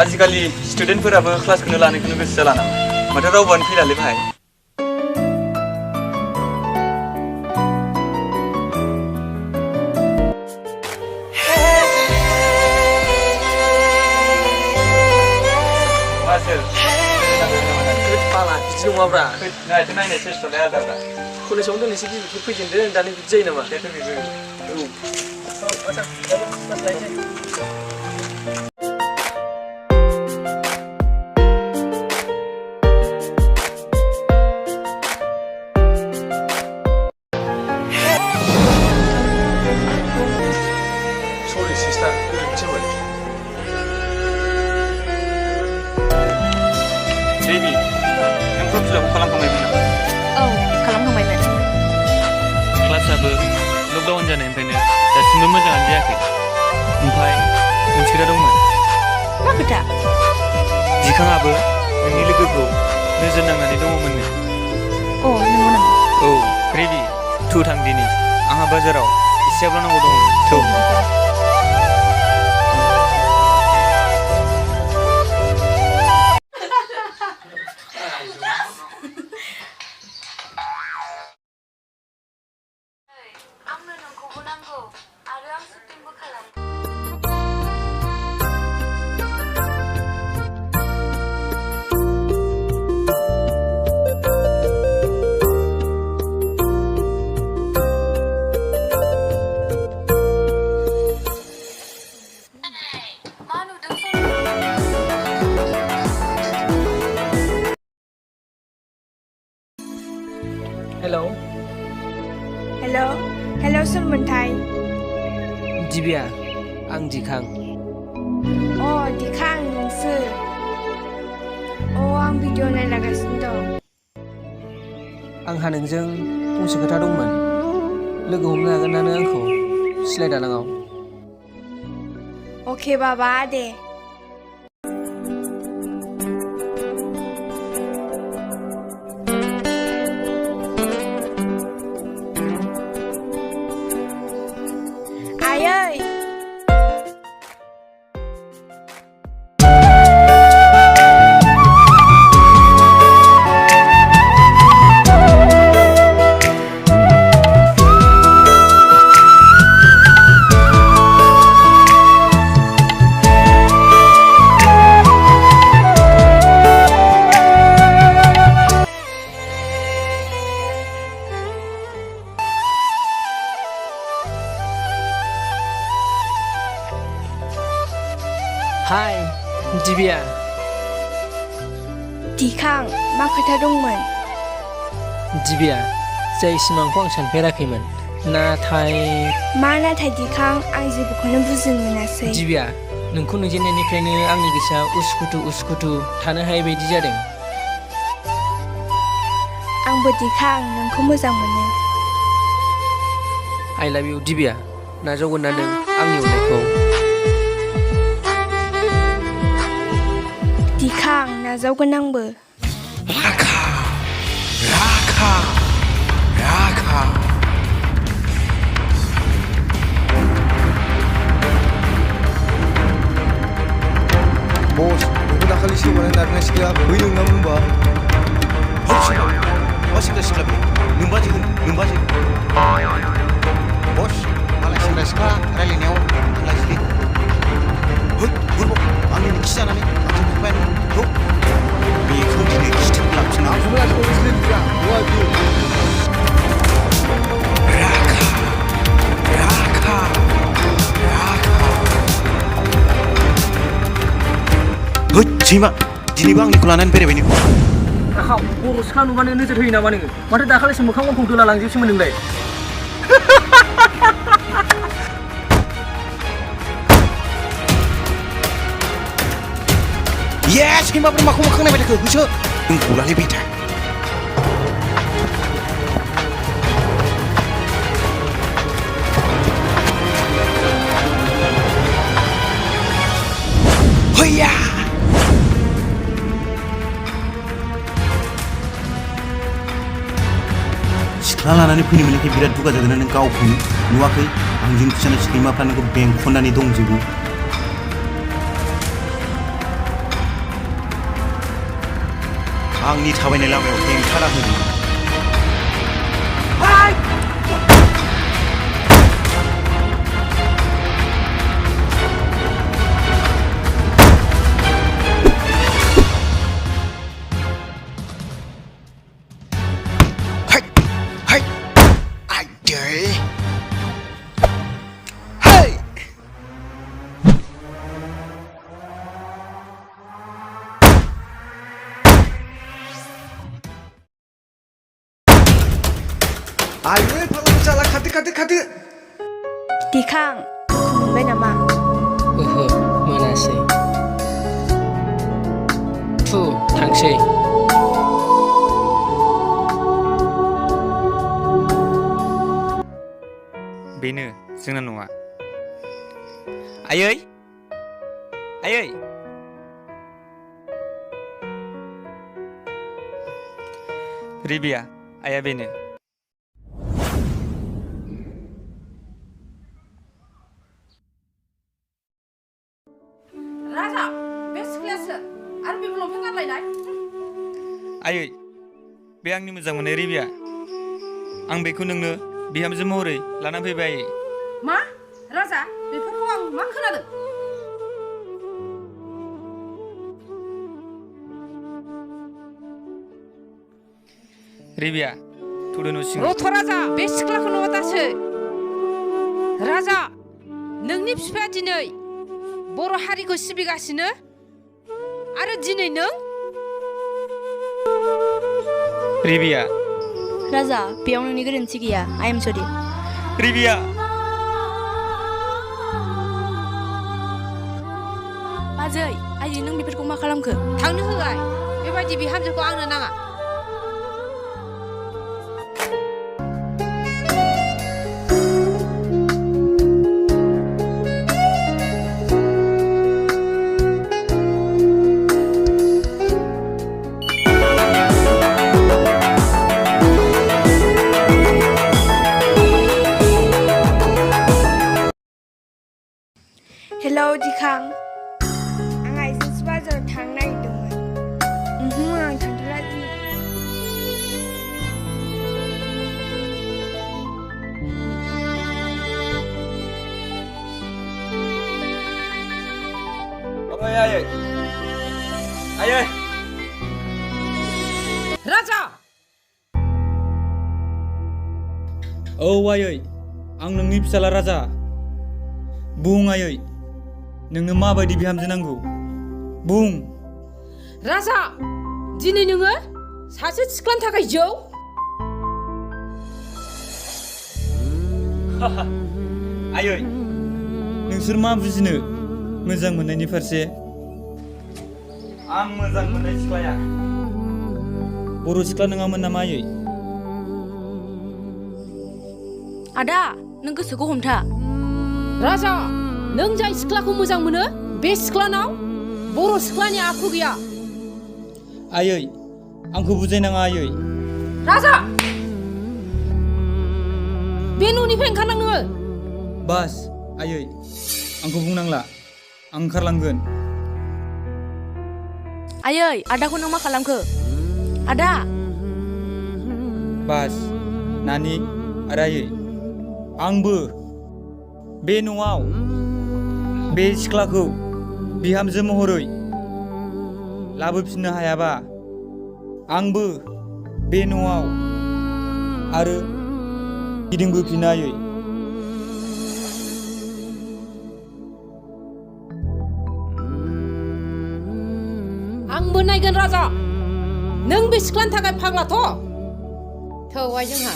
आजिखालि स्टुडेन्टफोराबो क्लासखौनो लानायखौनो गोसो जाला नामा माथो रावबोआनो फैलालै भाइ नङाब्रा नायथ' नायनाय सेस्ट'लाय आलादा कलेजावनो दोननोसै गिबि खेब फैजेनदों दानि बिदि जायो नामा बेथ' बेबो सरि सिस्टार गोरोन्थि जाबाय बेबि नों फर्म फिलआपखौ खालामखांबायमोन नामा औ खालामखांबायमोन क्लासाबो लकडाउन जानायनिफ्रायनो दासिमबो मोजाङानो जायाखै ओमफ्राय मोनसे खोथा दंमोन मा खोथा दिखाङाबो नोंनि लोगोखौ नोजोर नांनानै दङमोननो अ नंगौ नामा औ रेडि थु थां दिनै आंहा बाजाराव एसेयावल' नांगौ दङमोन थौ आंनो नोंखौबो नांगौ आरो आं शुटिंबो खालाम मा नुदों हेलौ हेलौ सोरमोनथाय दिबिया आं दिखां अ दिखां नोंसो आं भिडिअ नायलागासिनो दं आंहा नोंजों फंसे खोथा दंमोन लोगो हमनो हागोन ना नों आंखौ सिलाइ दालाङाव अके बाबा दे आयै हाय दिबिया दिखां मा खोथा दंमोन दिबिया जाय सिमांखौ आं सानफेराखैमोन नाथाय दिखां आं जेबोखौनो बुजिनो मोनासै दिबिया नोंखौ नुजेननायनिफ्रायनो आंनि गोसोआ उसुखुथु थानो हायै बायदि जादों आंबो दिखां नोंखौ मोजां मोनो आइ लाभ इउ दिबिया नाजावगोन ना नों आंनि अननायखौ दिखां नाजावगोन आंबो राखा बस नोंखौ दाखालि सोमानाय नारनाय सिख्ला बै नोंना होनबा मा सिख्ला बे नोंबाजै बस मालाय सेंग्रा सिख्ला रायलायनायाव थांलायसै आंनि खि जानानै आंजों फंबाय बेखौ दिनै खिथोब लांफिना राखा सैमा दिनैबो आंनिखौ लानानै बेरायबाय नों बर' सिख्ला नुबानो नोजोर होयो नामा नोङो माथो दाखालिसो मोखां गन्थं दोला लांजोबसोमोन नोंलाय सैमाफोर माखौ मोखां नायबाय थाखो होसो नों गलालै बेटा हैया सिख्ला लानानै फैनो मोननायखाय बिराद दुगा जादों नों गावखौनो नुवाखै आंजों खिजानाय सैमाफ्रा नोंखौ बेंखननानै दंजोबो आंनि थाबायनाय लामायाव हेंथा होदों आयै फाग्ला जाला खारदो दिखां दुखु मोनबाय नामा? ओहो मोनासै थांसै बेनो जोंना नङा आयै आयै रिबिया आया बेनो राजा बे सिख्लायासो आरो बेबो लंपेन्ट गानलायनाय आयै बे आंनि मोजां मोननाय रिबिया आं बेखौ नोंनो बिहामजो महरै लाना फैबाय आयै मा राजा बेफोरखौ आं मा खोनादों रिबिया थुदो न' सिङाव रथ' राजा बे सिख्लाखौ नङा दासो राजा नोंनि बिफाया दिनै बर' हारिखौ सिबिगासिनो आरो दिनै नों रिबिया राजा बेयाव नोंनि गोरोन्थि गैया आइ एम सरि रिबिया बाजै आइजो नों बेफोरखौ मा खालामखो? थांनो होआय बेबायदि बिहामजोखौ आंनो नाङा हेलौ दिखां आं आइजोंसो बाजाराव थांनो नागिरदोंमोन आं थांथ'ला आयै आयै राजा औ आयै आं नोंनि फिसाला राजा बुं आयै नोंनो माबायदि बिहामजो नांगौ बुं राजा दिनै नोङो सासे सिख्लानि थाखाय जौ आयै नोंसोर मा बुजिनो मोजां मोननायनि फारसे आं मोजां मोननाय सिख्लाया बर' सिख्ला नङामोन नामा आयै आदा नों गोसोखौ हमथा राजा नों जाय सिख्लाखौ मोजां मोनो बे सिख्लानाव बर' सिख्लानि आखु गैया आयै आंखौ बुजायनाङा आयै राजा बे न'निफ्राय ओंखारलां नोङो बास आयै आंखौ बुंनांला आं ओंखारलांगोन आयै आदाखौ नों मा खालामखो आदा बास नानि आरो आयै आंबो बे न'आव बे सिख्लाखौ बिहामजो महरै लाबोफिननो हायाबा आंबो बे न'आव आरो गिदिंबोफिनो आयै आंबो नायगोन राजा नों बे सिख्लानि थाखाय फाग्लाथ' थौहाय जोंहा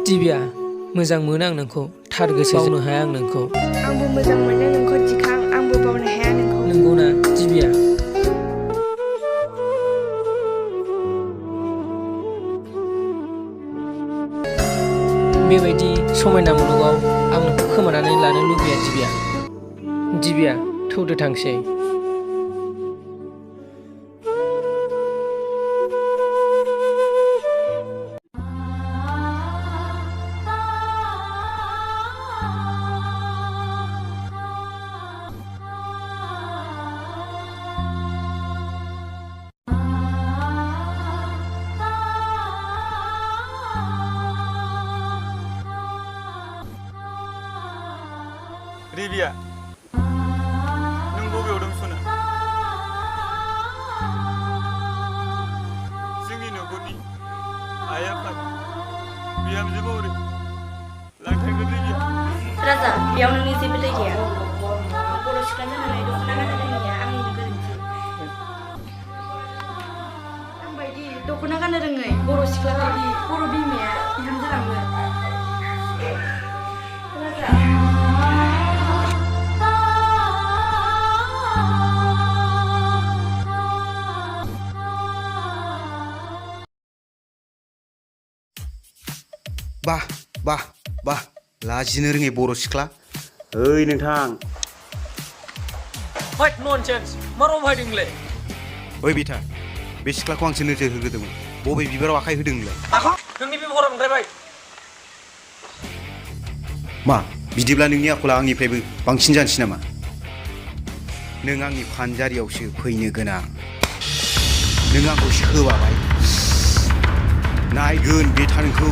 दिबिया मोजां मोनो आं नोंखौ थार गोसो बावनो हाया आं नोंखौ आंबो मोजां मोनो नोंखौ दिखां आंबो बावनो हाया नोंखौ नंगौना दिबिया बेबायदि समायना मुलुगाव आं नोंखौ खोमानानै लानो लुबैया दिबिया थौदो थांसै रिबिया नों बबेयाव दं सना जोंनि न'खरनि आइ आफा बिहामजो महरै लांथारगोन रिबिया राजा बेयाव नोंनि जेबो दाय गैया बर' सिख्ला जानानै दख'ना गाननो रोङिया आंनिनो गोरोन्थि आंबायदि दख'ना गाननो रोङै बर' सिख्ला बायदि बर' बिमाया बिहामजो लाङो राजा बाह बाह बाह लाजिनो रोङै बर' सिख्ला ओइ नोंथां What nonsense! मा राव बाहायदोंलै? ओइ बिथा बे सिख्लाखौ आंसो नोजोर होग्रोदोंमोन बबे बिबाराव आखाइ होदों नोंलाय नोंनि बे महरा बांद्रायबाय मा बिदिब्ला नोंनि आखला आंनिफ्रायबो बांसिन जानोसै नामा नों आंनि फानजारियावसो फैनो गोनां नों आंखौ सोबाबाय नायगोन बेथा नोंखौ